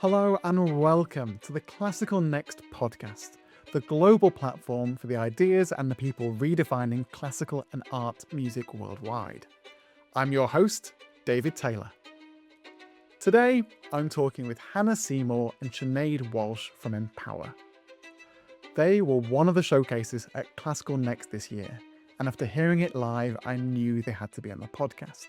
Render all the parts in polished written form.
Hello and welcome to the Classical Next podcast, the global platform for the ideas and the people redefining classical and art music worldwide. I'm your host, David Taylor. Today, I'm talking with Hannah Seymour and Sinéad Walsh from Empower. They were one of the showcases at Classical Next this year, and after hearing it live, I knew they had to be on the podcast.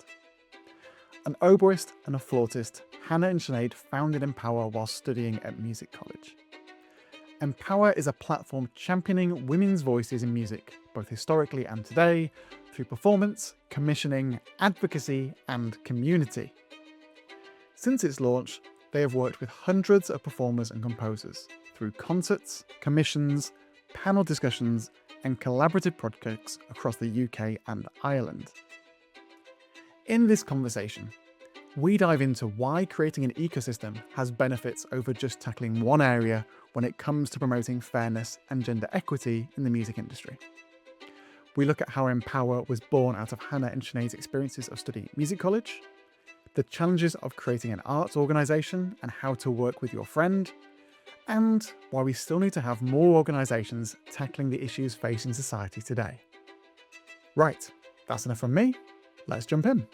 An oboist and a flautist, Hannah and Sinéad founded Empower while studying at music college. Empower is a platform championing women's voices in music, both historically and today, through performance, commissioning, advocacy, and community. Since its launch, they have worked with hundreds of performers and composers through concerts, commissions, panel discussions, and collaborative projects across the UK and Ireland. In this conversation, we dive into why creating an ecosystem has benefits over just tackling one area when it comes to promoting fairness and gender equity in the music industry. We look at how Empower was born out of Hannah and Sinéad's experiences of studying at music college, the challenges of creating an arts organisation and how to work with your friend, and why we still need to have more organisations tackling the issues facing society today. Right, that's enough from me. Let's jump in.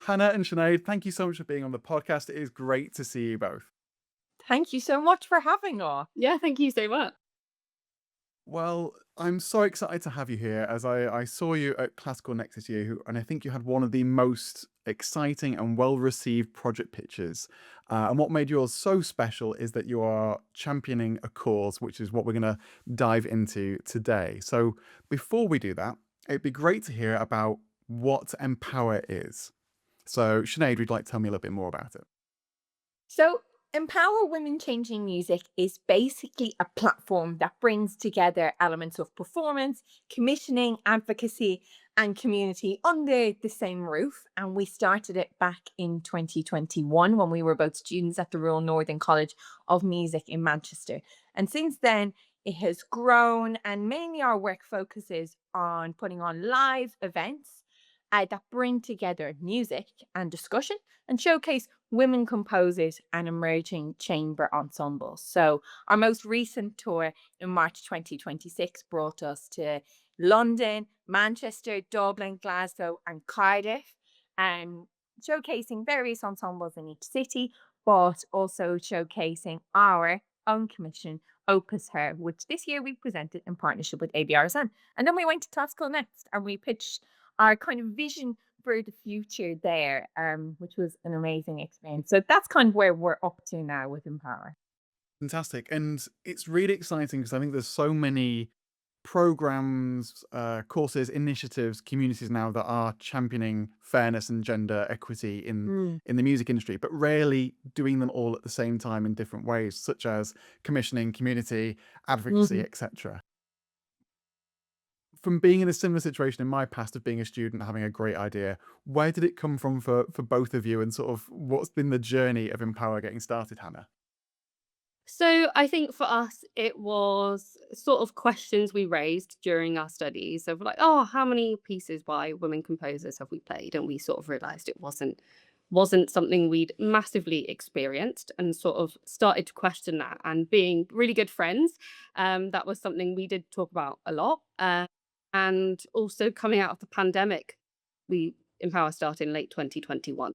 Hannah and Sinéad, thank you so much for being on the podcast. It is great to see you both. Thank you so much for having us. Yeah, thank you so much. Well, I'm so excited to have you here as I saw you at Classical Next this year, and I think you had one of the most exciting and well-received project pitches. And what made yours so special is that you are championing a cause, which is what we're going to dive into today. So before we do that, it'd be great to hear about what Empower is. So Sinéad, would you like to tell me a little bit more about it? So, Empower Women Changing Music is basically a platform that brings together elements of performance, commissioning, advocacy, and community under the same roof. And we started it back in 2021 when we were both students at the Royal Northern College of Music in Manchester. And since then, it has grown, and mainly our work focuses on putting on live events that bring together music and discussion and showcase women composers and emerging chamber ensembles. So our most recent tour in March 2026 brought us to London, Manchester, Dublin, Glasgow, and Cardiff, showcasing various ensembles in each city, but also showcasing our own commission, Opus Her, which this year we presented in partnership with ABRSN. And then we went to Classical Next and we pitched our kind of vision for the future there, which was an amazing experience. So that's kind of where we're up to now with Empower. Fantastic. And it's really exciting because I think there's so many programs, courses, initiatives, communities now that are championing fairness and gender equity in the music industry, but rarely doing them all at the same time in different ways, such as commissioning, community, advocacy, etc. From being in a similar situation in my past of being a student, having a great idea, where did it come from for both of you, and sort of what's been the journey of Empower getting started, Hannah? So I think for us, it was sort of questions we raised during our studies of like, oh, how many pieces by women composers have we played? And we sort of realized it wasn't something we'd massively experienced, and sort of started to question that. And being really good friends, that was something we did talk about a lot. And also coming out of the pandemic, Empower started in late 2021.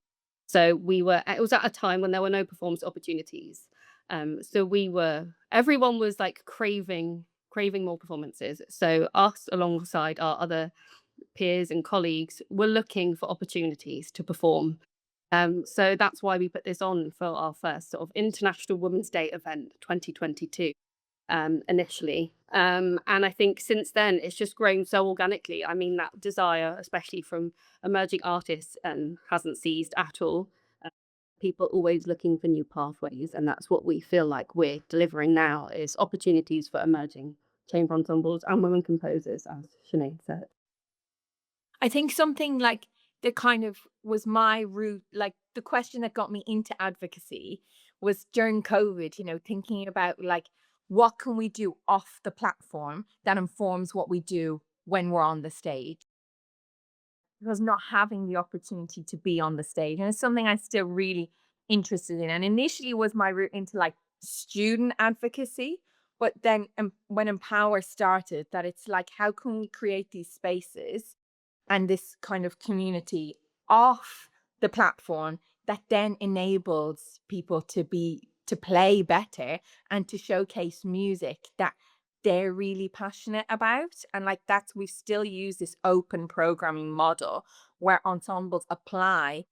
So it was at a time when there were no performance opportunities. So everyone was like craving more performances. So us, alongside our other peers and colleagues, were looking for opportunities to perform. So that's why we put this on for our first sort of International Women's Day event, 2022. Initially. And I think since then it's just grown so organically. I mean, that desire, especially from emerging artists, hasn't ceased at all. People always looking for new pathways, and that's what we feel like we're delivering now, is opportunities for emerging chamber ensembles and women composers, as Sinéad said. I think something like that kind of was my route, like the question that got me into advocacy was during COVID, thinking about like what can we do off the platform that informs what we do when we're on the stage? Because not having the opportunity to be on the stage, and it's something I'm still really interested in. And initially was my route into like student advocacy, but then when Empower started, that it's like, how can we create these spaces and this kind of community off the platform that then enables people to play better and to showcase music that they're really passionate about. And like, that's, we still use this open programming model where ensembles apply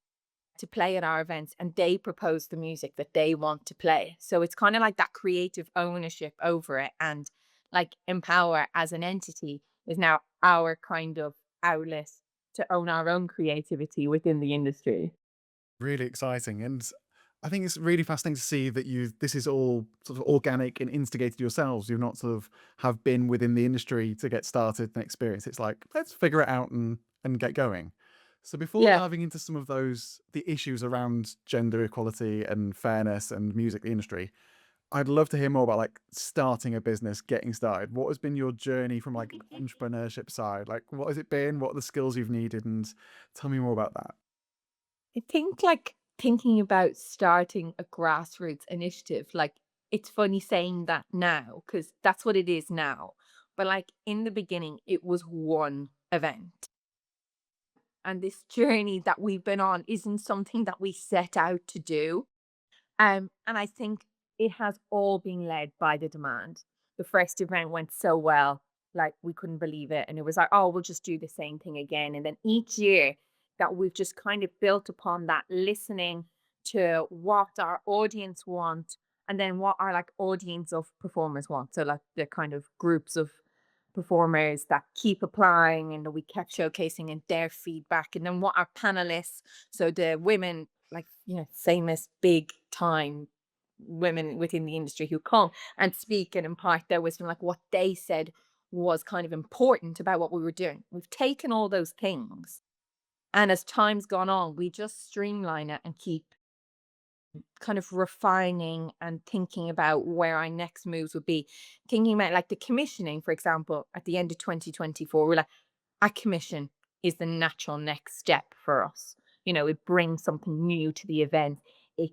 to play at our events and they propose the music that they want to play. So it's kind of like that creative ownership over it. And like Empower as an entity is now our kind of outlet to own our own creativity within the industry. Really exciting. And I think it's really fascinating to see that this is all sort of organic and instigated yourselves. You've not sort of have been within the industry to get started and experience. It's like, let's figure it out and get going. So before Yeah. diving into some of the issues around gender equality and fairness and music the industry, I'd love to hear more about like starting a business, getting started. What has been your journey from like entrepreneurship side? Like what has it been? What are the skills you've needed? And tell me more about that. I think like thinking about starting a grassroots initiative, like it's funny saying that now because that's what it is now. But like in the beginning, it was one event. And this journey that we've been on isn't something that we set out to do. And I think it has all been led by the demand. The first event went so well, like we couldn't believe it. And it was like, oh, we'll just do the same thing again. And then each year that we've just kind of built upon that, listening to what our audience want and then what our like audience of performers want. So like the kind of groups of performers that keep applying and that we kept showcasing and their feedback. And then what our panelists, so the women, like, you know, famous big time women within the industry who come and speak and impart their wisdom, like what they said was kind of important about what we were doing. We've taken all those things. And as time's gone on, we just streamline it and keep kind of refining and thinking about where our next moves would be. Thinking about like the commissioning, for example, at the end of 2024, we're like, a commission is the natural next step for us. You know, it brings something new to the event. It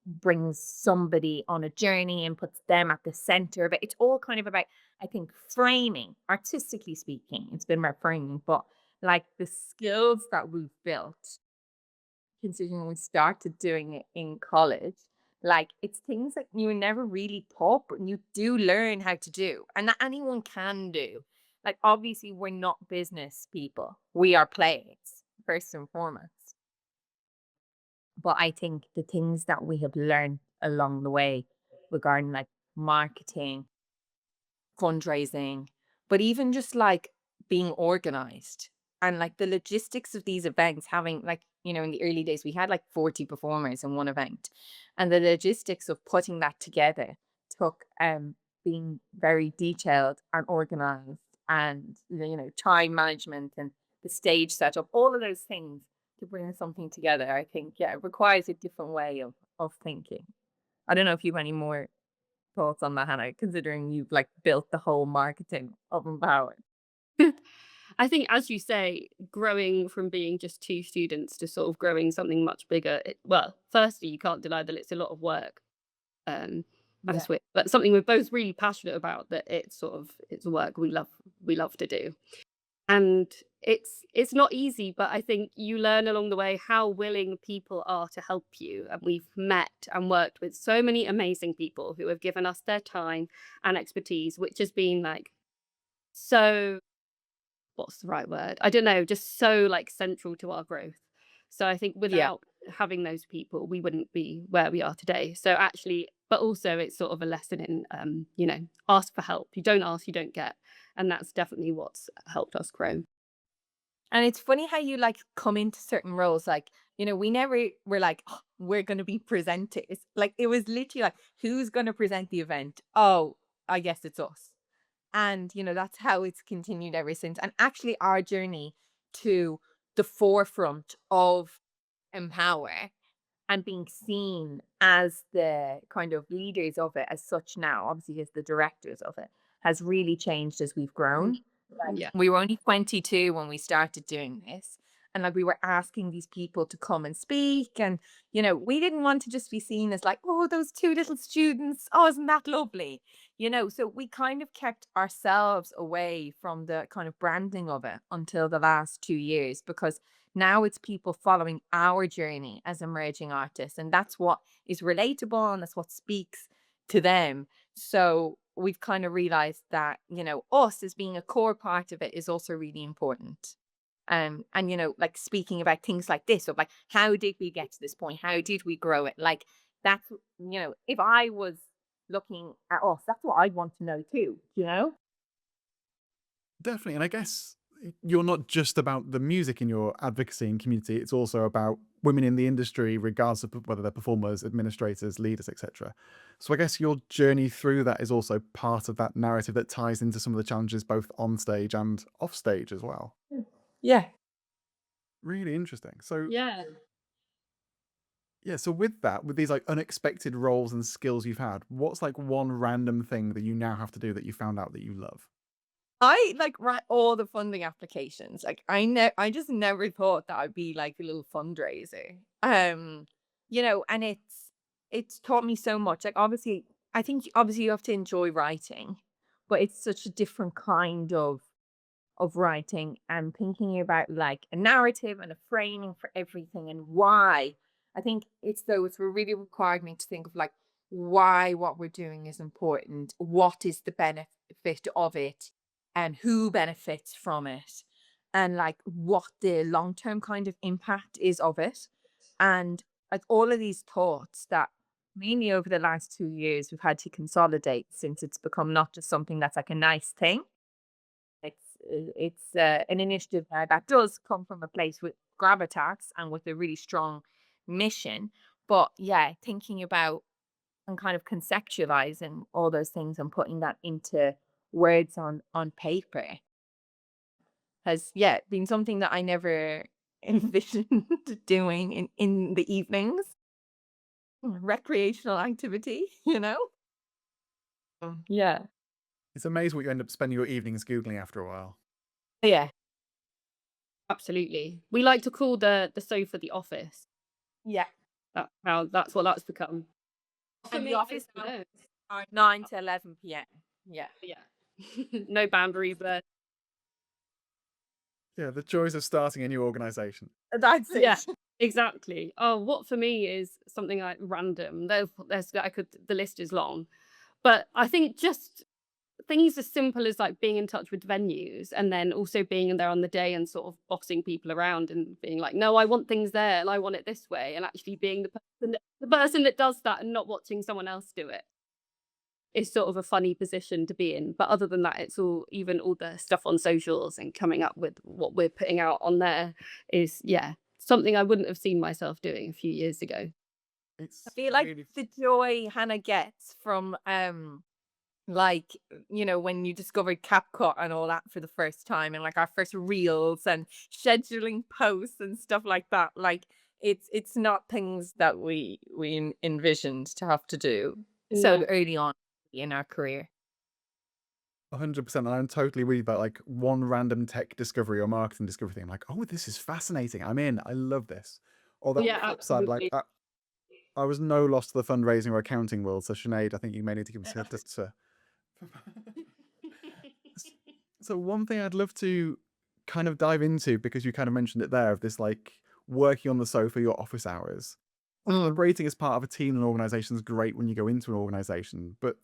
brings somebody on a journey and puts them at the center of it. It's all kind of about, I think, framing, artistically speaking. It's been about framing, but like the skills that we've built considering we started doing it in college, like it's things that you were never really taught, but you do learn how to do, and that anyone can do. Like, obviously, we're not business people, we are players, first and foremost. But I think the things that we have learned along the way regarding like marketing, fundraising, but even just like being organized and like the logistics of these events, having like, you know, in the early days, we had like 40 performers in one event. And the logistics of putting that together took being very detailed and organized and, you know, time management and the stage setup, all of those things to bring something together. I think, yeah, it requires a different way of thinking. I don't know if you have any more thoughts on that, Hannah, considering you've like built the whole marketing of Empower? I think, as you say, growing from being just two students to sort of growing something much bigger. Well, firstly, you can't deny that it's a lot of work. Um, Yeah. but something we're both really passionate about. That it's work we love to do, and it's not easy. But I think you learn along the way how willing people are to help you. And we've met and worked with so many amazing people who have given us their time and expertise, which has been like so what's the right word? I don't know, just so like central to our growth. So I think Yeah. without having those people, we wouldn't be where we are today. So actually, but also it's sort of a lesson in, ask for help. You don't ask, you don't get. And that's definitely what's helped us grow. And it's funny how you like come into certain roles. Like, you know, we never were like, "Oh, we're going to be presenters." Like, it was literally like, who's going to present the event? Oh, I guess it's us. And, you know, that's how it's continued ever since. And actually, our journey to the forefront of Empower and being seen as the kind of leaders of it as such now, obviously as the directors of it, has really changed as we've Mm. grown. Yeah. We were only 22 when we started doing this. And like we were asking these people to come and speak. And, we didn't want to just be seen as like, oh, those two little students. Oh, isn't that lovely? So we kind of kept ourselves away from the kind of branding of it until the last 2 years, because now it's people following our journey as emerging artists. And that's what is relatable and that's what speaks to them. So we've kind of realized that, us as being a core part of it is also really important. And like speaking about things like this, of like, how did we get to this point? How did we grow it? Like that's, if I was looking at us, that's what I'd want to know too. Definitely. And I guess you're not just about the music in your advocacy and community, it's also about women in the industry, regardless of whether they're performers, administrators, leaders, etc. So I guess your journey through that is also part of that narrative that ties into some of the challenges both on stage and off stage as well. Yeah. Really interesting. So Yeah. yeah, so with that, with these like unexpected roles and skills you've had, what's like one random thing that you now have to do that you found out that you love? I like write all the funding applications. Like I just never thought that I'd be like a little fundraiser. And it's taught me so much. Like obviously, I think obviously you have to enjoy writing, but it's such a different kind of writing and thinking about like a narrative and a framing for everything and why. I think it's really required me to think of like why what we're doing is important, what is the benefit of it, and who benefits from it, and like what the long-term kind of impact is of it. And like all of these thoughts that mainly over the last 2 years we've had to consolidate, since it's become not just something that's like a nice thing. It's an initiative now that does come from a place with gravitas and with a really strong mission. But yeah, thinking about and kind of conceptualizing all those things and putting that into words on paper has, yeah, been something that I never envisioned doing in the evenings. Recreational activity. Yeah. It's amazing what you end up spending your evenings Googling after a while. Yeah. Absolutely. We like to call the sofa the office. Yeah. That's what that's become. For And me, the I office don't know. are 9 to 11 p.m. Yeah. Yeah. No boundary, but Yeah, the joys of starting a new organization. That's it. yeah, exactly. Oh, what for me is something like random. The list is long, but I think just things as simple as like being in touch with venues and then also being there on the day and sort of bossing people around and being like, no, I want things there and I want it this way, and actually being the person that does that and not watching someone else do it is sort of a funny position to be in. But other than that, it's all the stuff on socials and coming up with what we're putting out on there is, yeah, something I wouldn't have seen myself doing a few years ago. I It's feel like really the joy Hannah gets from like when you discovered CapCut and all that for the first time, and like our first reels and scheduling posts and stuff like that, like it's not things that we envisioned to have to do so No. early on in our career. 100%. And I'm totally with you about like one random tech discovery or marketing discovery thing. I'm like, oh, this is fascinating. I'm in. I love this. Although on Yeah, the flip side, like absolutely. I was no loss to the fundraising or accounting world. So Sinead, I think you may need to consider this. So one thing I'd love to kind of dive into, because you kind of mentioned it there, of this like working on the sofa, your office hours. Collaborating as part of a team and organization is great when you go into an organization, but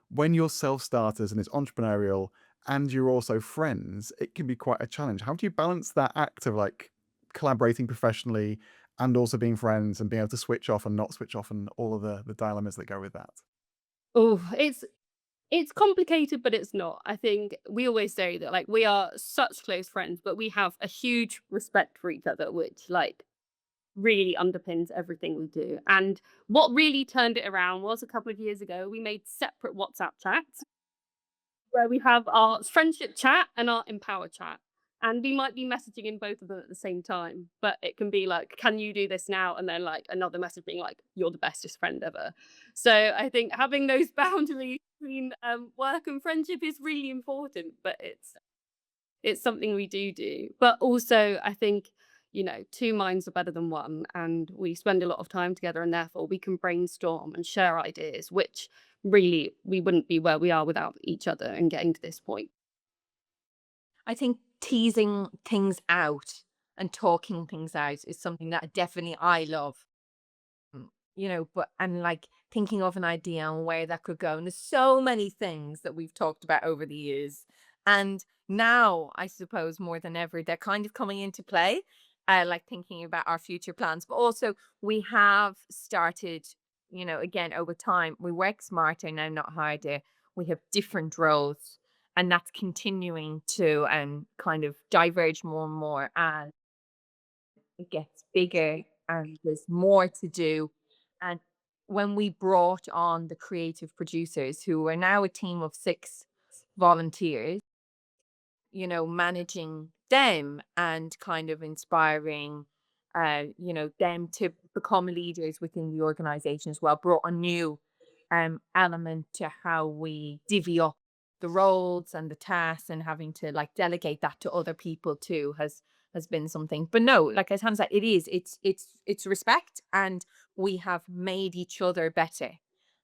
when you're self-starters and it's entrepreneurial and you're also friends, it can be quite a challenge. How do you balance that act of like collaborating professionally and also being friends and being able to switch off and not switch off and all of the dilemmas that go with that? Oh, it's complicated, but it's not. I think we always say that like we are such close friends, but we have a huge respect for each other, which like really underpins everything we do. And what really turned it around was a couple of years ago, we made separate WhatsApp chats where we have our friendship chat and our empower chat. And we might be messaging in both of them at the same time, but it can be like, can you do this now? And then like another message being like, you're the bestest friend ever. So I think having those boundaries between work and friendship is really important, but it's something we do. But also I think, two minds are better than one, and we spend a lot of time together, and therefore we can brainstorm and share ideas, which really we wouldn't be where we are without each other and getting to this point. I think teasing things out and talking things out is something that definitely I love. But and like thinking of an idea and where that could go. And there's so many things that we've talked about over the years. And now, I suppose more than ever, they're kind of coming into play, like thinking about our future plans. But also, we have started, again, over time, we work smarter now, not harder. We have different roles, and that's continuing to kind of diverge more and more as it gets bigger and there's more to do. And when we brought on the creative producers, who are now a team of 6 volunteers, managing them and kind of inspiring, them to become leaders within the organization as well, brought a new element to how we divvy up the roles and the tasks, and having to like delegate that to other people too has been something. But no, like as Hannah said, it's respect, and we have made each other better,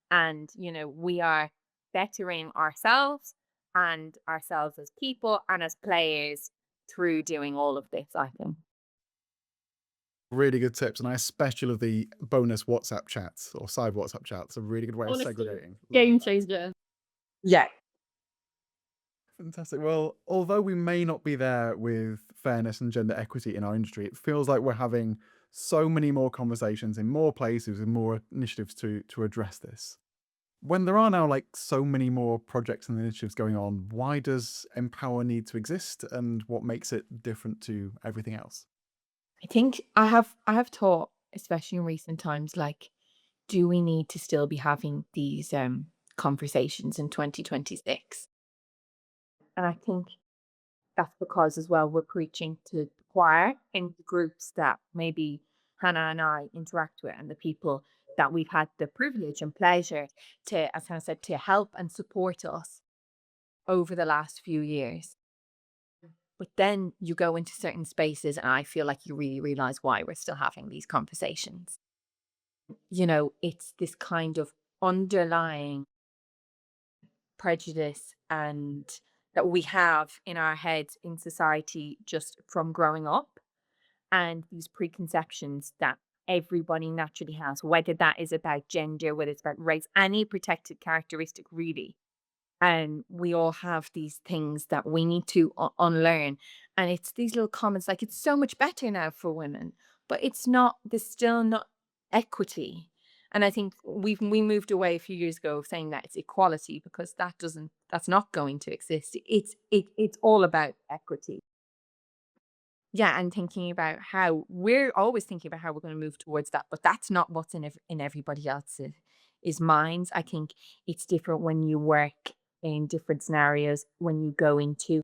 and we are bettering ourselves and ourselves as people and as players through doing all of this, I think. Really good tips, and I especially love the bonus WhatsApp chats or side WhatsApp chats. A really good way of Honestly, segregating. Love game that. changer. Yeah. Fantastic. Well, although we may not be there with fairness and gender equity in our industry, it feels like we're having so many more conversations in more places and more initiatives to address this. When there are now like so many more projects and initiatives going on, why does Empower need to exist, and what makes it different to everything else? I think I have thought, especially in recent times, like, do we need to still be having these conversations in 2026? And I think that's because as well we're preaching to the choir in the groups that maybe Hannah and I interact with, and the people that we've had the privilege and pleasure to, as Hannah said, to help and support us over the last few years. But then you go into certain spaces, and I feel like you really realize why we're still having these conversations. It's this kind of underlying prejudice and that we have in our heads in society just from growing up, and these preconceptions that everybody naturally has, whether that is about gender, whether it's about race, any protected characteristic, really. And we all have these things that we need to unlearn. And it's these little comments like, it's so much better now for women, but it's not, there's still not equity. And I think we moved away a few years ago saying that it's equality, because that's not going to exist. It's all about equity. Yeah, and thinking about how we're always thinking about how we're going to move towards that, but that's not what's in everybody else's is minds. I think it's different when you work in different scenarios, when you go into,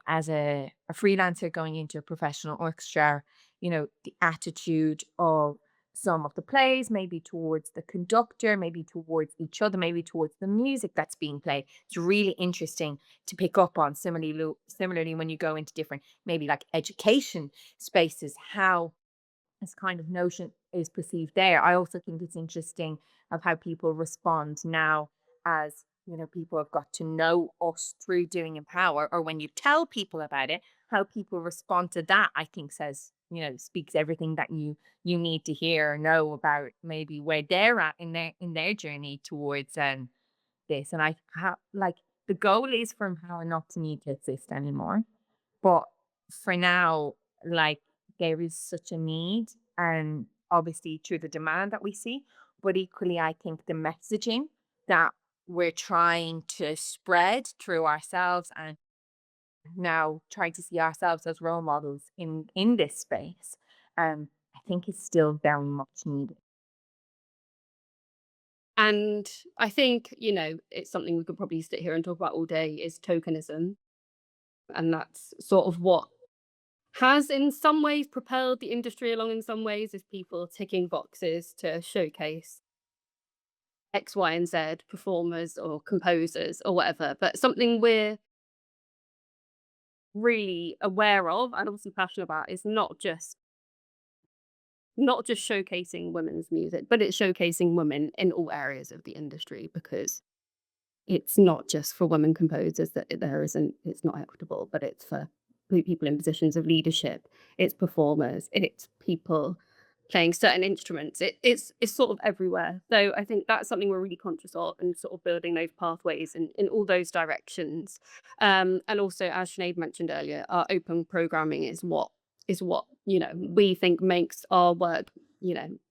as a freelancer going into a professional orchestra, the attitude of some of the plays, maybe towards the conductor, maybe towards each other, maybe towards the music that's being played. It's really interesting to pick up on. Similarly, when you go into different, maybe like education spaces, how this kind of notion is perceived there. I also think it's interesting of how people respond now, as people have got to know us through doing Empower, or when you tell people about it, how people respond to that, I think says, speaks everything that you need to hear or know about maybe where they're at in their journey towards this. And I have like, the goal is for Empower not to need to exist anymore. But for now, like, there is such a need, and obviously through the demand that we see, but equally, I think the messaging that we're trying to spread through ourselves, and now trying to see ourselves as role models in this space, I think it's still very much needed. And I think, it's something we could probably sit here and talk about all day is tokenism. And that's sort of what has in some ways propelled the industry along in some ways, is people ticking boxes to showcase X, Y, and Z performers or composers or whatever. But something we're really aware of and obviously passionate about is not just showcasing women's music, but it's showcasing women in all areas of the industry, because it's not just for women composers that it's not equitable, but it's for people in positions of leadership, it's performers, it's people playing certain instruments. It's sort of everywhere. So I think that's something we're really conscious of, and sort of building those pathways in all those directions. And also, as Sinead mentioned earlier, our open programming is what we think makes our work,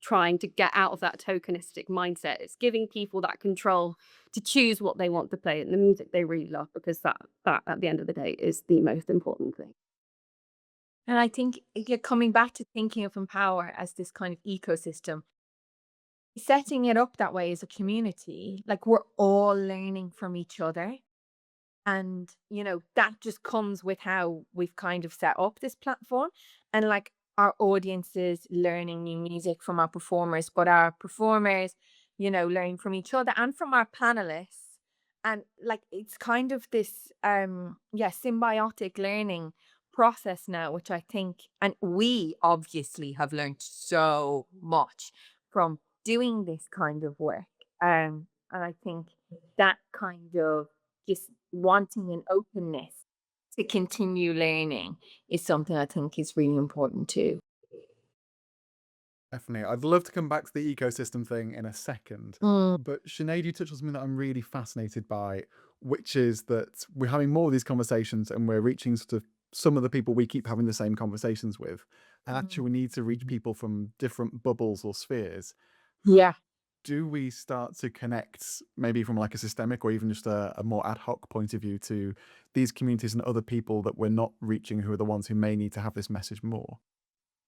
trying to get out of that tokenistic mindset. It's giving people that control to choose what they want to play and the music they really love, because that at the end of the day is the most important thing. And I think you're coming back to thinking of Empower as this kind of ecosystem, setting it up that way as a community, like we're all learning from each other. And, that just comes with how we've kind of set up this platform, and like our audiences learning new music from our performers, but our performers, learning from each other and from our panelists. And like it's kind of this yeah, symbiotic learning process now, which I think, and we obviously have learned so much from doing this kind of work. And I think that kind of just wanting an openness to continue learning is something I think is really important too. Definitely. I'd love to come back to the ecosystem thing in a second. Mm. But Sinead, you touched on something that I'm really fascinated by, which is that we're having more of these conversations and we're reaching sort of some of the people we keep having the same conversations with. And actually, we need to reach people from different bubbles or spheres. Yeah. Do we start to connect maybe from like a systemic or even just a more ad hoc point of view to these communities and other people that we're not reaching, who are the ones who may need to have this message more?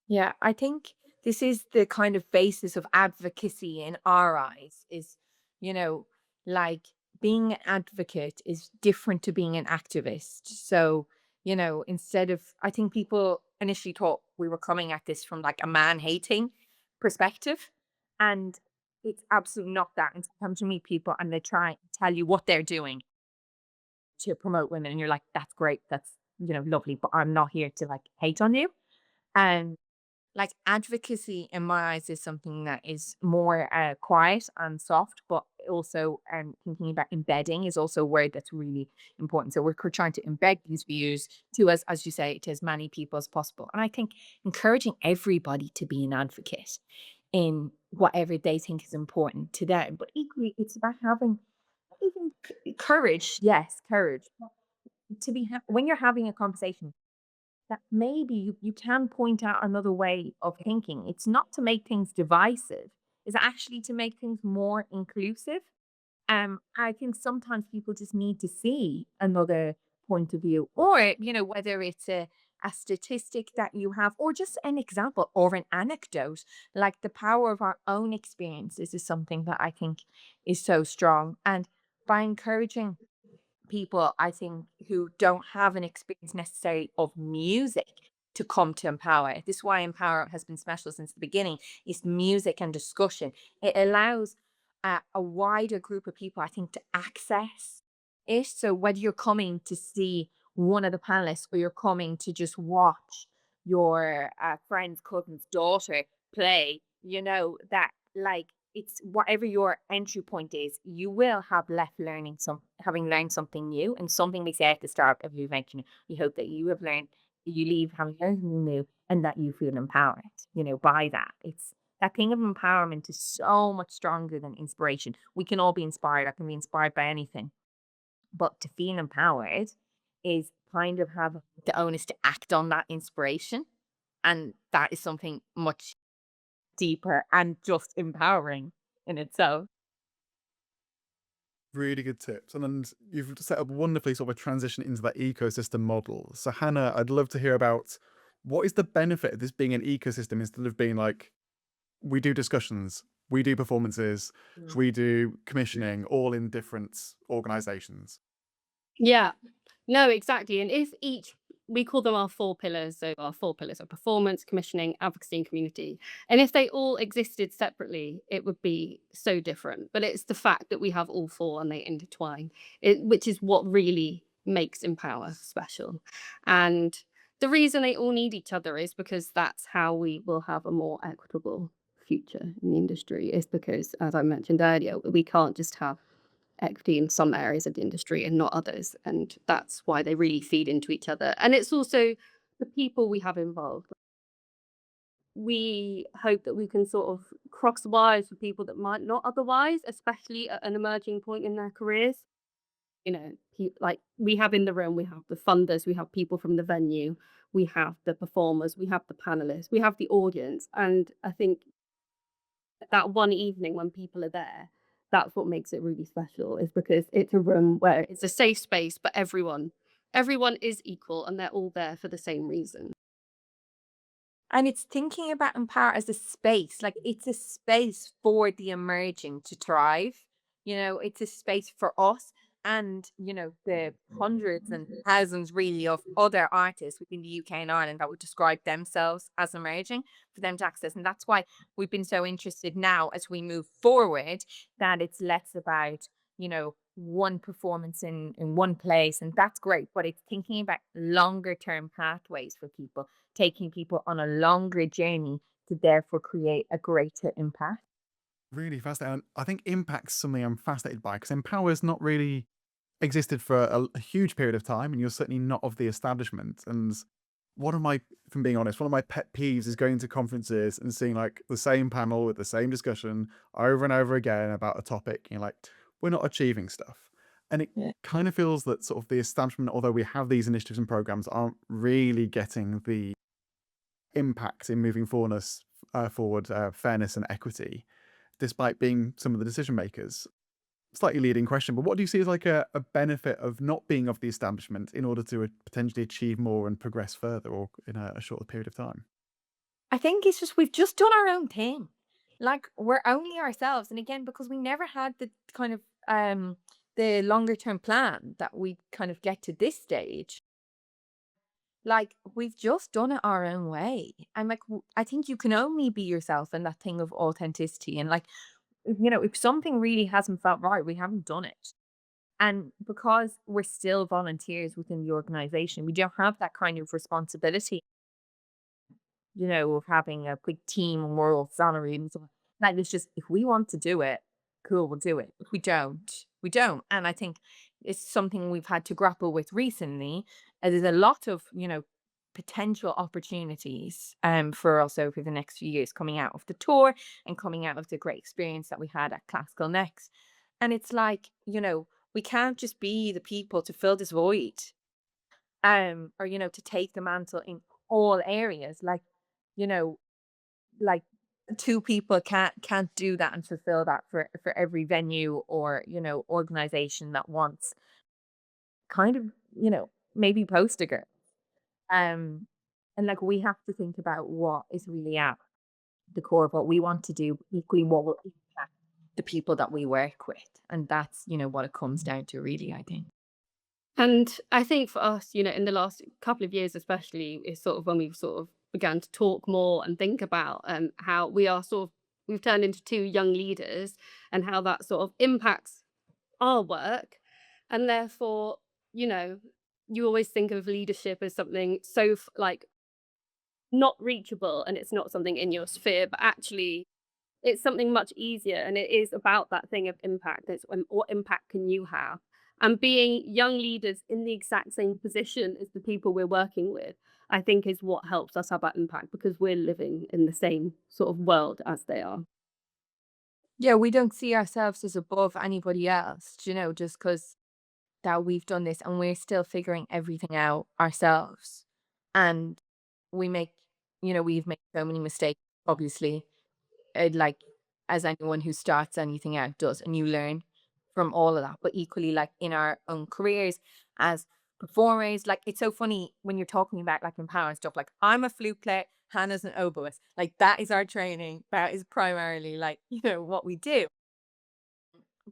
Yeah, I think this is the kind of basis of advocacy in our eyes is, you know, like being an advocate is different to being an activist. So, instead of, I think people initially thought we were coming at this from like a man hating perspective. And it's absolutely not that. And sometimes you meet people and they try and tell you what they're doing to promote women. And you're like, that's great. That's, lovely. But I'm not here to like hate on you. And like advocacy in my eyes is something that is more quiet and soft, but also thinking about embedding is also a word that's really important. So we're trying to embed these views to, as you say, to as many people as possible. And I think encouraging everybody to be an advocate in whatever they think is important to them. But equally, it's about having even courage. Yes, courage. To be when you're having a conversation, that maybe you can point out another way of thinking. It's not to make things divisive, it's actually to make things more inclusive. I think sometimes people just need to see another point of view, or whether it's a statistic that you have, or just an example or an anecdote. Like the power of our own experiences is something that I think is so strong, and by encouraging people, I think, who don't have an experience necessarily of music to come to Empower. This is why Empower has been special since the beginning. Is music and discussion. It allows a wider group of people, I think, to access it. So whether you're coming to see one of the panelists or you're coming to just watch your friend's cousin's daughter play, that like it's whatever your entry point is, you will have left learning having learned something new, and something we say at the start of the event. We hope that you have learned, you leave having learned something new, and that you feel empowered. By that, it's that thing of empowerment is so much stronger than inspiration. We can all be inspired. I can be inspired by anything, but to feel empowered is kind of have the onus to act on that inspiration, and that is something much deeper and just empowering in itself. Really good tips. And then you've set up wonderfully sort of a transition into that ecosystem model. So Hannah, I'd love to hear about what is the benefit of this being an ecosystem instead of being like, we do discussions, we do performances, we do commissioning, all in different organizations. Yeah. No, exactly. And if each, we call them our four pillars. So our four pillars are performance, commissioning, advocacy, and community. And if they all existed separately, it would be so different. But it's the fact that we have all four and they intertwine, which is what really makes Empower special. And the reason they all need each other is because that's how we will have a more equitable future in the industry, is because, as I mentioned earlier, we can't just have equity in some areas of the industry and not others. And that's why they really feed into each other. And it's also the people we have involved. We hope that we can sort of cross wires with people that might not otherwise, especially at an emerging point in their careers. You know, like we have in the room, we have the funders, we have people from the venue, we have the performers, we have the panelists, we have the audience. And I think that one evening when people are there, that's what makes it really special, is because it's a room where it's a safe space, but everyone is equal and they're all there for the same reason. And it's thinking about Empower as a space, like it's a space for the emerging to thrive. It's a space for us and, the hundreds and thousands really of other artists within the UK and Ireland that would describe themselves as emerging, for them to access. And that's why we've been so interested now as we move forward, that it's less about, one performance in one place. And that's great. But it's thinking about longer term pathways for people, taking people on a longer journey to therefore create a greater impact. Really fascinating. And I think impact's something I'm fascinated by because Empower's not really existed for a huge period of time, and you're certainly not of the establishment. And one of my, from being honest, one of my pet peeves is going to conferences and seeing like the same panel with the same discussion over and over again about a topic. You're like, we're not achieving stuff. And it Yeah. kind of feels that sort of the establishment, although we have these initiatives and programs, aren't really getting the impact in moving forward fairness and equity, despite being some of the decision makers. Slightly leading question, but what do you see as like a benefit of not being of the establishment in order to potentially achieve more and progress further or in a shorter period of time? I think it's just we've just done our own thing. Like we're only ourselves. And again, because we never had the kind of the longer term plan that we kind of get to this stage. Like we've just done it our own way. And like I think you can only be yourself, and that thing of authenticity. And like, if something really hasn't felt right, we haven't done it. And because we're still volunteers within the organization, we don't have that kind of responsibility, of having a big team and we're all salaried and stuff. Like it's just, if we want to do it, cool, we'll do it. If we don't, we don't. And I think it's something we've had to grapple with recently. There's a lot of, potential opportunities for us over the next few years, coming out of the tour and coming out of the great experience that we had at Classical Next. And it's like, we can't just be the people to fill this void, or to take the mantle in all areas. Like, you know like two people can't do that and fulfill that for every venue or organization that wants kind of maybe poster girl. And like we have to think about what is really at the core of what we want to do, equally what will impact the people that we work with. And that's what it comes down to, really, I think. And I think for us, in the last couple of years, especially, is sort of when we've sort of began to talk more and think about how we are sort of, we've turned into two young leaders and how that sort of impacts our work. And therefore, you know, you always think of leadership as something so like not reachable, and it's not something in your sphere, but actually it's something much easier, and it is about that thing of impact. It's what impact can you have? And being young leaders in the exact same position as the people we're working with, I think is what helps us have that impact, because we're living in the same sort of world as they are. Yeah, we don't see ourselves as above anybody else, just because that we've done this and we're still figuring everything out ourselves. And we make, we've made so many mistakes, obviously, like as anyone who starts anything out does, and you learn from all of that. But equally, like in our own careers as performers, like it's so funny when you're talking about like Empower and stuff. Like I'm a flute player, Hannah's an oboist. Like that is our training. That is primarily like what we do.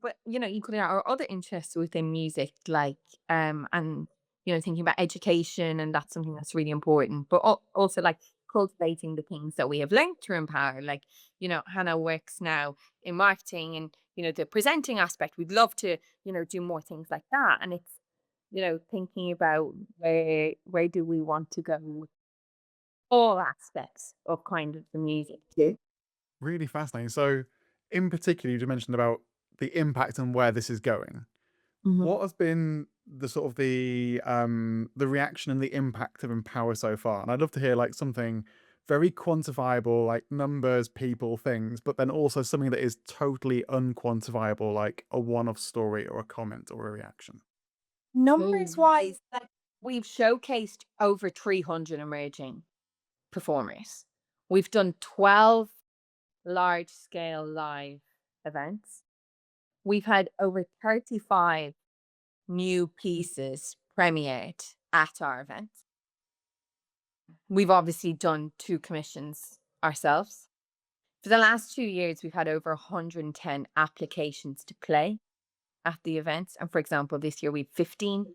But equally our other interests within music, like and thinking about education, and that's something that's really important. But also like cultivating the things that we have learned through Empower. Like, Hannah works now in marketing and, the presenting aspect. We'd love to, do more things like that. And it's, thinking about where do we want to go with all aspects of kind of the music too. Really fascinating. So, in particular, you just mentioned about the impact and where this is going. Mhm. What has been the reaction and the impact of Empower so far? And I'd love to hear like something very quantifiable, like numbers, people, things, but then also something that is totally unquantifiable, like a one-off story or a comment or a reaction. Numbers wise, like we've showcased over 300 emerging performers. We've done 12 large scale live events. We've had over 35 new pieces premiered at our events. We've obviously done 2 commissions ourselves. For the last 2 years, we've had over 110 applications to play at the events. And for example, this year we've 15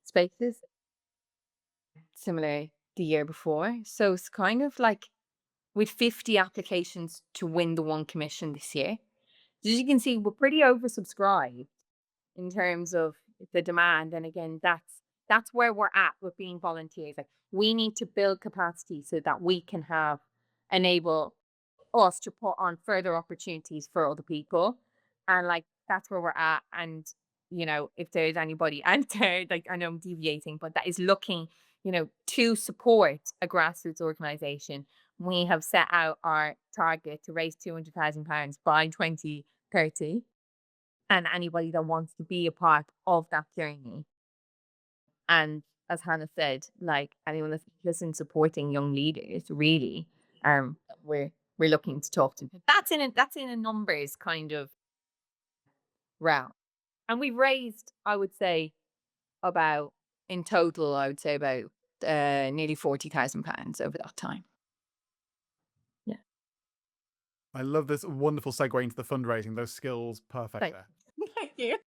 spaces, similar the year before. So it's kind of like with 50 applications to win the one commission this year. As you can see, we're pretty oversubscribed in terms of the demand. And again, that's where we're at with being volunteers. Like we need to build capacity so that we can enable us to put on further opportunities for other people. And like that's where we're at. And if there's anybody out there, like I know I'm deviating, but that is looking, to support a grassroots organization, we have set out our target to raise £200,000 by 2030. And anybody that wants to be a part of that journey. And as Hannah said, like anyone that's interested in supporting young leaders, really, we're looking to talk to. That's in a numbers kind of realm. And we've raised, I would say, about in total, I would say about nearly £40,000 over that time. Yeah. I love this wonderful segue into the fundraising, those skills, perfect Thank, there. thank you.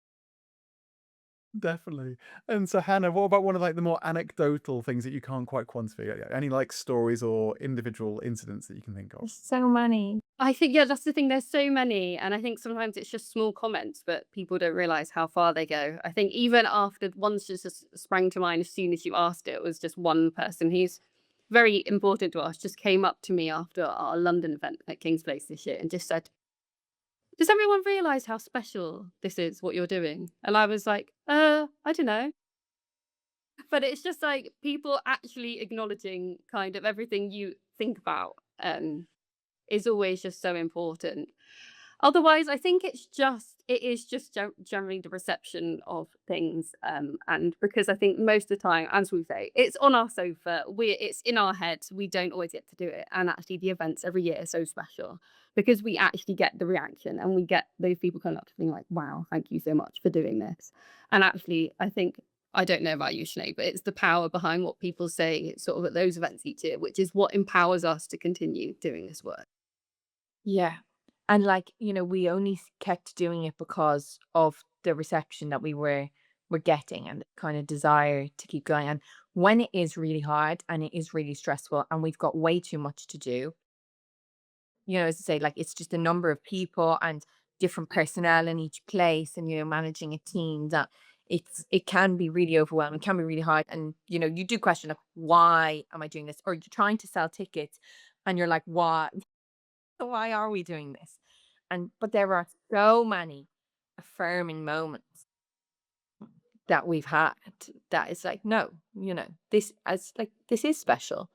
Definitely. And so, Hannah, what about one of like the more anecdotal things that you can't quite quantify? Any like stories or individual incidents that you can think of? There's so many. I think, yeah, that's the thing. There's so many. And I think sometimes it's just small comments, but people don't realize how far they go. I think even after one's just sprang to mind as soon as you asked it, it was just one person who's very important to us, just came up to me after our London event at King's Place this year and just said, does everyone realize how special this is, what you're doing? And I was like, I don't know. But it's just like people actually acknowledging kind of everything you think about is always just so important. Otherwise, I think it is just generally the reception of things, and because I think most of the time, as we say, it's on our sofa, it's in our heads, we don't always get to do it, and actually the events every year are so special because we actually get the reaction and we get those people coming up to being like, "Wow, thank you so much for doing this," and actually, I think. I don't know about you, Sinead, but it's the power behind what people say sort of at those events each year, which is what empowers us to continue doing this work. Yeah. And like, we only kept doing it because of the reception that we were getting and the kind of desire to keep going. And when it is really hard and it is really stressful and we've got way too much to do, as I say, like it's just a number of people and different personnel in each place and managing a team that it can be really overwhelming, can be really hard. And you do question like, why am I doing this? Or you're trying to sell tickets and you're like, why are we doing this? But there are so many affirming moments that we've had that is like, no, this is special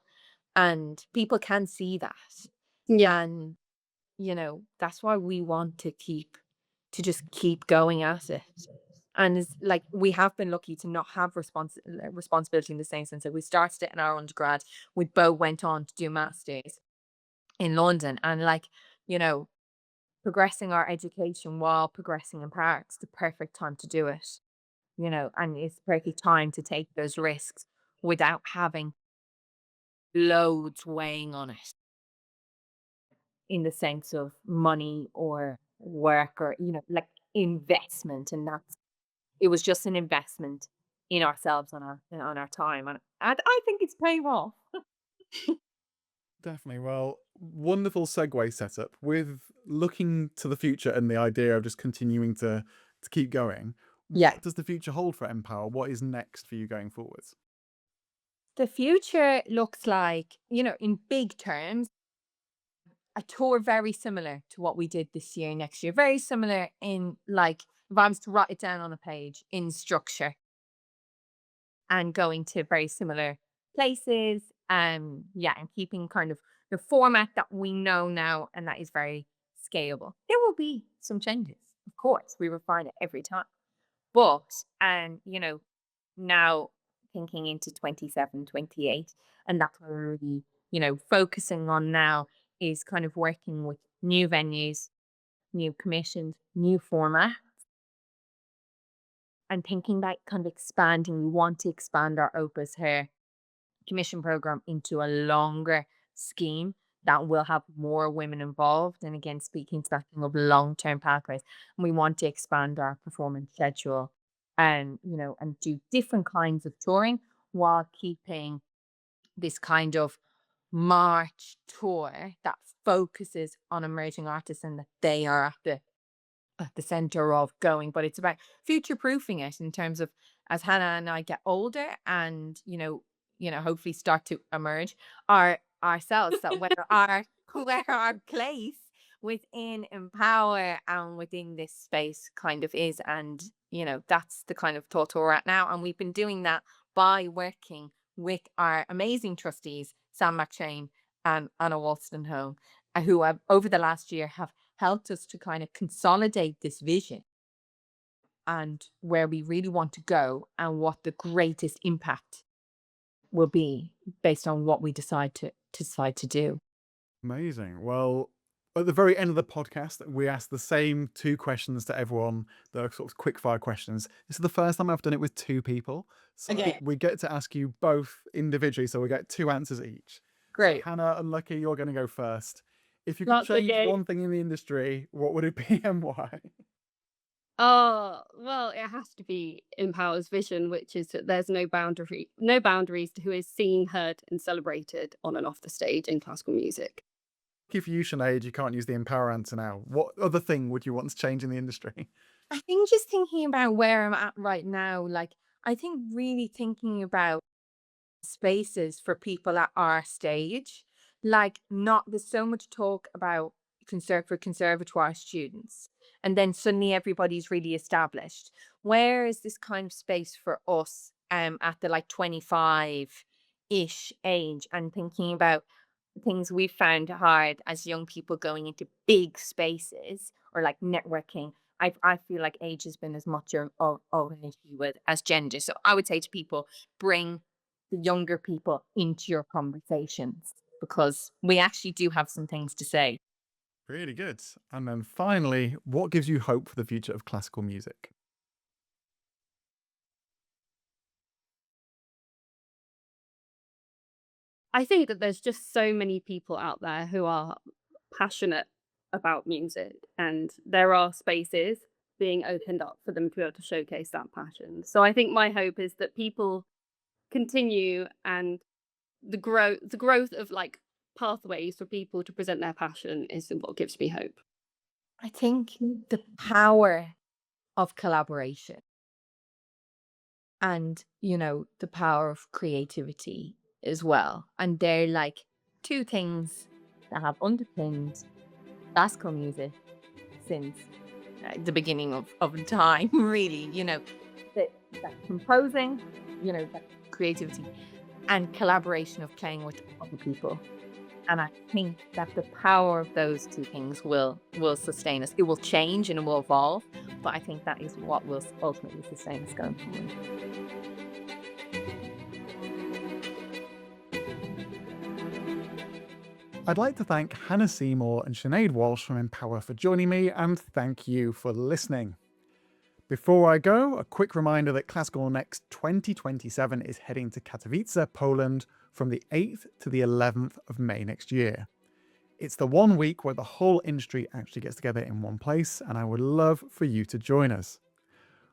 and people can see that. Yeah. And, that's why we want to just keep going at it. And it's like we have been lucky to not have responsibility in the same sense that we started it in our undergrad. We both went on to do masters in London and like, you know, progressing our education while progressing in Paris, it's the perfect time to do it, and it's the perfect time to take those risks without having loads weighing on it in the sense of money or work or, like investment. And it was just an investment in ourselves on our time, and I think it's paying off. Definitely. Well, wonderful segue setup with looking to the future and the idea of just continuing to keep going. Yeah. What does the future hold for Empower? What is next for you going forwards? The future looks like, in big terms, a tour very similar to what we did this year, next year. Very similar in, like, if I was to write it down on a page, in structure, and going to very similar places. Yeah, and keeping kind of the format that we know now, and that is very scalable. There will be some changes, of course. We refine it every time. But now thinking into 27, 28, and that's what we're really, focusing on now, is kind of working with new venues, new commissions, new format, and thinking that kind of expanding. We want to expand our Opus Hair commission program into a longer scheme that will have more women involved. And again, speaking to that thing of long-term pathways, and we want to expand our performance schedule, and and do different kinds of touring while keeping this kind of March tour that focuses on emerging artists and that they are at the center of going. But it's about future proofing it in terms of, as Hannah and I get older and hopefully start to emerge ourselves, that where our place within Empower and within this space kind of is. And that's the kind of thought we're at now, and we've been doing that by working with our amazing trustees, Sam McShane and Anna Walston-Home, who have, over the last year, have helped us to kind of consolidate this vision and where we really want to go and what the greatest impact will be based on what we decide to do. Amazing. Well, at the very end of the podcast, we ask the same two questions to everyone. They're sort of quick fire questions. This is the first time I've done it with two people. So Okay. we get to ask you both individually. So we get two answers each. Great. So Hannah and Lucky, you're going to go first. If you could That's change okay. one thing in the industry, what would it be and why? Oh, well, it has to be Empower's vision, which is that there's no boundaries to who is seen, heard, and celebrated on and off the stage in classical music. If you, Sinead, you can't use the Empower answer now. What other thing would you want to change in the industry? I think just thinking about where I'm at right now, like, I think really thinking about spaces for people at our stage. Like, not there's so much talk about conservatoire students, and then suddenly everybody's really established. Where is this kind of space for us at the, like, 25-ish age, and thinking about things we found hard as young people going into big spaces or like networking. I feel like age has been as much of an issue with as gender. So I would say to people, bring the younger people into your conversations, because we actually do have some things to say. Really good. And then finally, what gives you hope for the future of classical music? I think that there's just so many people out there who are passionate about music, and there are spaces being opened up for them to be able to showcase that passion. So I think my hope is that people continue, and the growth of like pathways for people to present their passion is what gives me hope. I think the power of collaboration and, the power of creativity as well. And they're like two things that have underpinned classical music since the beginning of time, really. That composing, that creativity and collaboration of playing with other people. And I think that the power of those two things will sustain us. It will change and it will evolve, but I think that is what will ultimately sustain us going forward. I'd like to thank Hannah Seymour and Sinead Walsh from Empower for joining me, and thank you for listening. Before I go, a quick reminder that Classical Next 2027 is heading to Katowice, Poland from the 8th to the 11th of May next year. It's the 1 week where the whole industry actually gets together in one place, and I would love for you to join us.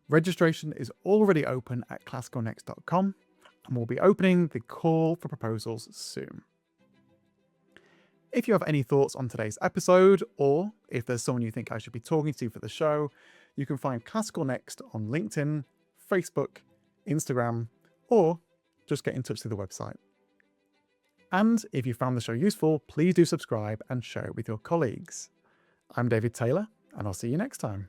Registration is already open at classicalnext.com, and we'll be opening the call for proposals soon. If you have any thoughts on today's episode, or if there's someone you think I should be talking to for the show, you can find Classical Next on LinkedIn, Facebook, Instagram, or just get in touch through the website. And if you found the show useful, please do subscribe and share it with your colleagues. I'm David Taylor, and I'll see you next time.